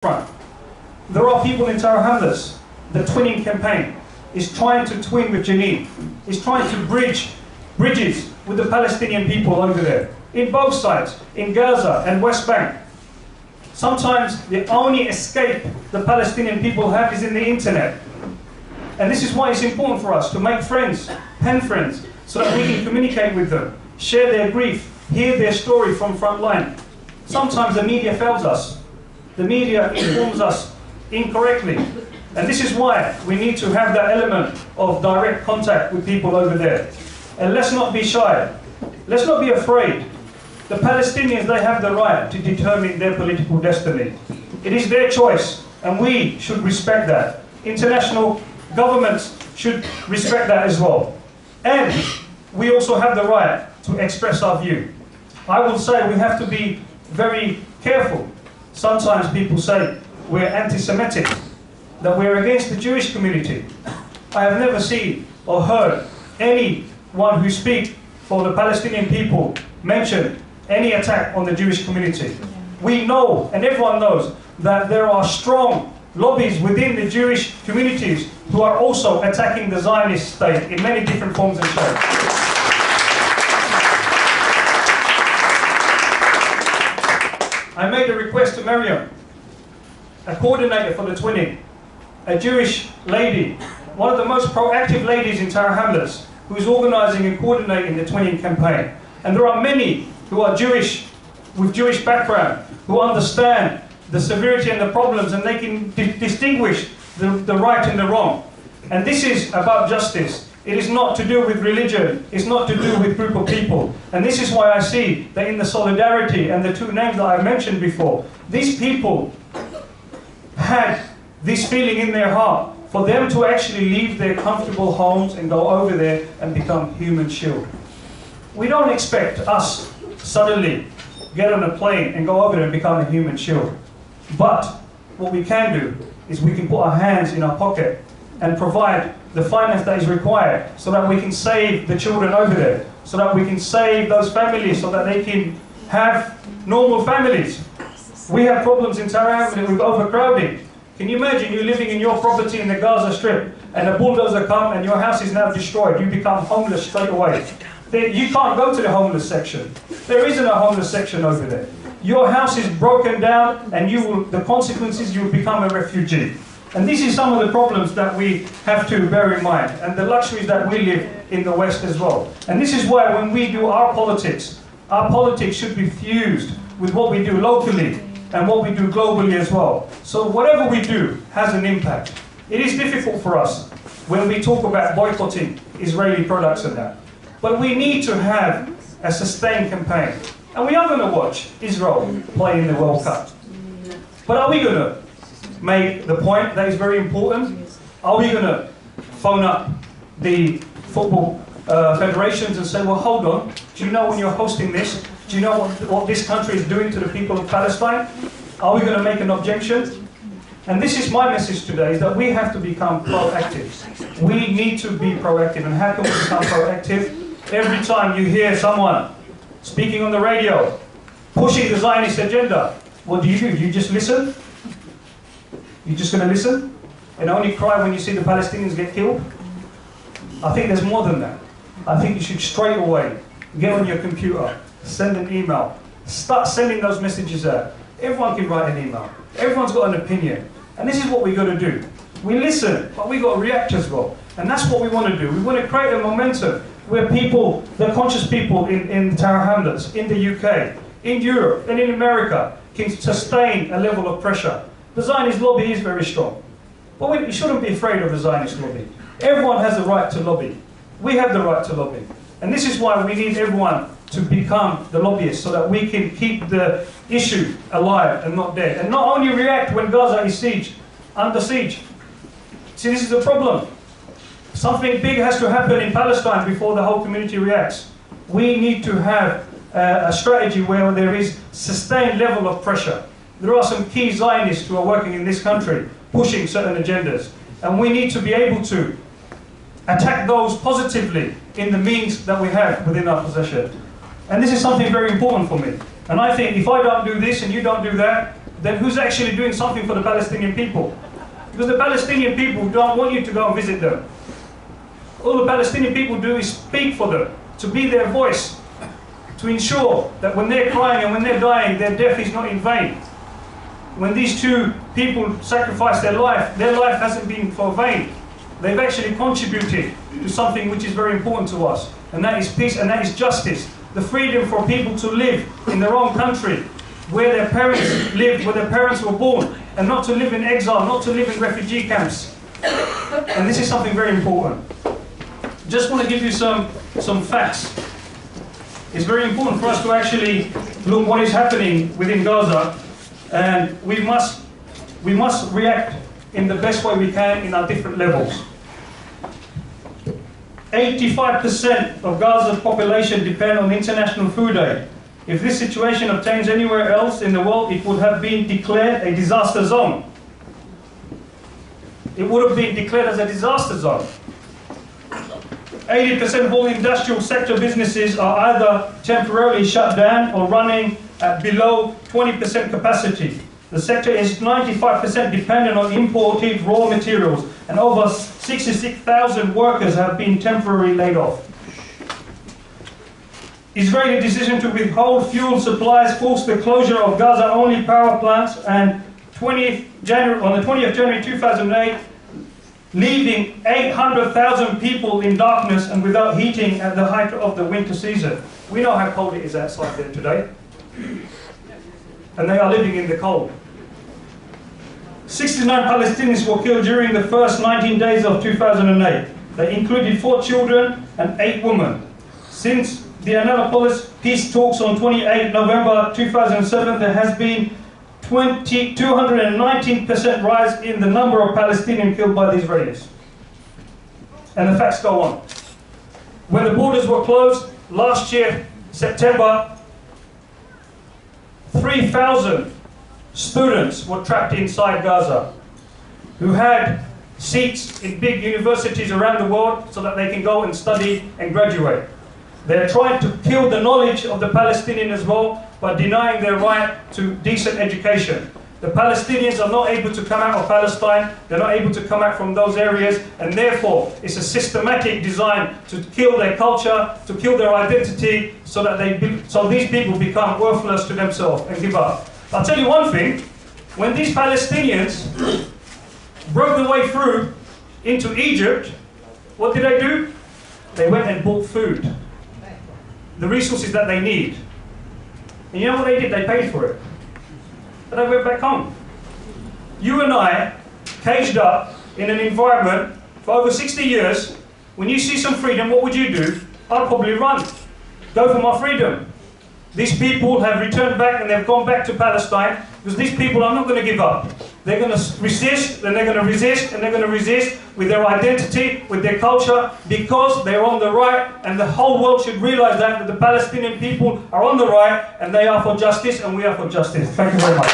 front. There are people in Tower Hamlets. The twinning campaign is trying to twin with Jenin. Is trying to bridges with the Palestinian people over there, in both sides, in Gaza and West Bank. Sometimes the only escape the Palestinian people have is in the internet. And this is why it's important for us to make friends, pen friends, so that we can communicate with them, share their grief, hear their story from front line. Sometimes the media fails us. The media informs us incorrectly. And this is why we need to have that element of direct contact with people over there. And let's not be shy. Let's not be afraid. The Palestinians, they have the right to determine their political destiny. It is their choice, and we should respect that. International governments should respect that as well. And we also have the right to express our view. I will say we have to be very careful. Sometimes people say we're anti-Semitic, that we're against the Jewish community. I have never seen or heard anyone who speaks for the Palestinian people mention any attack on the Jewish community. We know, and everyone knows, that there are strong lobbies within the Jewish communities who are also attacking the Zionist state in many different forms and shapes. I made a request to Miriam, a coordinator for the twinning, a Jewish lady, one of the most proactive ladies in Tower Hamlets, who is organising and coordinating the twinning campaign. And there are many who are Jewish, with Jewish background, who understand the severity and the problems, and they can distinguish the right and the wrong. And this is about justice. It is not to do with religion. It's not to do with group of people. And this is why I see that in the solidarity and the two names that I mentioned before, these people had this feeling in their heart for them to actually leave their comfortable homes and go over there and become human shield. We don't expect us suddenly get on a plane and go over there and become a human shield. But what we can do is we can put our hands in our pocket and provide the finance that is required so that we can save the children over there, so that we can save those families so that they can have normal families. We have problems in Tower Hamlets with overcrowding. Can you imagine you living in your property in the Gaza Strip and a bulldozer comes and your house is now destroyed? You become homeless straight away. You can't go to the homeless section. There isn't a homeless section over there. Your house is broken down and the consequences, you will become a refugee. And this is some of the problems that we have to bear in mind, and the luxuries that we live in the West as well. And this is why when we do our politics should be fused with what we do locally and what we do globally as well. So whatever we do has an impact. It is difficult for us when we talk about boycotting Israeli products and that. But we need to have a sustained campaign. And we are going to watch Israel play in the World Cup. But are we going to make the point that is very important? Are we going to phone up the football federations and say, well, hold on, do you know when you're hosting this, do you know what this country is doing to the people of Palestine? Are we going to make an objection? And this is my message today, is that we have to become proactive. We need to be proactive. And how can we become proactive? Every time you hear someone speaking on the radio, pushing the Zionist agenda, what do? You just listen? You're just going to listen? And only cry when you see the Palestinians get killed? I think there's more than that. I think you should straight away get on your computer, send an email, start sending those messages out. Everyone can write an email. Everyone's got an opinion. And this is what we've got to do. We listen, but we've got to react as well. And that's what we want to do. We want to create a momentum where people, the conscious people in Tower Hamlets, in the UK, in Europe, and in America, can sustain a level of pressure. The Zionist lobby is very strong. But we shouldn't be afraid of the Zionist lobby. Everyone has the right to lobby. We have the right to lobby. And this is why we need everyone to become the lobbyists, so that we can keep the issue alive and not dead. And not only react when Gaza is under siege. See, this is the problem. Something big has to happen in Palestine before the whole community reacts. We need to have a strategy where there is sustained level of pressure. There are some key Zionists who are working in this country, pushing certain agendas. And we need to be able to attack those positively in the means that we have within our possession. And this is something very important for me. And I think if I don't do this and you don't do that, then who's actually doing something for the Palestinian people? Because the Palestinian people don't want you to go and visit them. All the Palestinian people do is speak for them, to be their voice, to ensure that when they're crying and when they're dying, their death is not in vain. When these two people sacrifice their life hasn't been for vain. They've actually contributed to something which is very important to us, and that is peace and that is justice. The freedom for people to live in their own country, where their parents lived, where their parents were born, and not to live in exile, not to live in refugee camps. And this is something very important. Just want to give you some facts. It's very important for us to actually look what is happening within Gaza, and we must react in the best way we can in our different levels. 85% of Gaza's population depend on international food aid. If this situation obtains anywhere else in the world, it would have been declared a disaster zone. It would have been declared as a disaster zone. 80% of all industrial sector businesses are either temporarily shut down or running at below 20% capacity. The sector is 95% dependent on imported raw materials, and over 66,000 workers have been temporarily laid off. Israeli decision to withhold fuel supplies forced the closure of Gaza-only power plants, and on the 20th of January 2008, leaving 800,000 people in darkness and without heating at the height of the winter season. We know how cold it is outside there today, and they are living in the cold. 69 Palestinians were killed during the first 19 days of 2008. They included 4 children and 8 women. Since the Annapolis peace talks on 28 November 2007, there has been 219% rise in the number of Palestinians killed by the Israelis. And the facts go on. When the borders were closed last year, September, 3,000 students were trapped inside Gaza who had seats in big universities around the world so that they can go and study and graduate. They're trying to kill the knowledge of the Palestinians as well by denying their right to decent education. The Palestinians are not able to come out of Palestine, they're not able to come out from those areas, and therefore it's a systematic design to kill their culture, to kill their identity, so that these people become worthless to themselves and give up. I'll tell you one thing, when these Palestinians broke their way through into Egypt, what did they do? They went and bought food, the resources that they need. And you know what they did? They paid for it. But they went back home. You and I, caged up in an environment for over 60 years, when you see some freedom, what would you do? I'd probably run. Go for my freedom. These people have returned back and they've gone back to Palestine because these people are not going to give up. They're going to resist, and they're going to resist, and they're going to resist with their identity, with their culture, because they're on the right, and the whole world should realize that the Palestinian people are on the right, and they are for justice, and we are for justice. Thank you very much.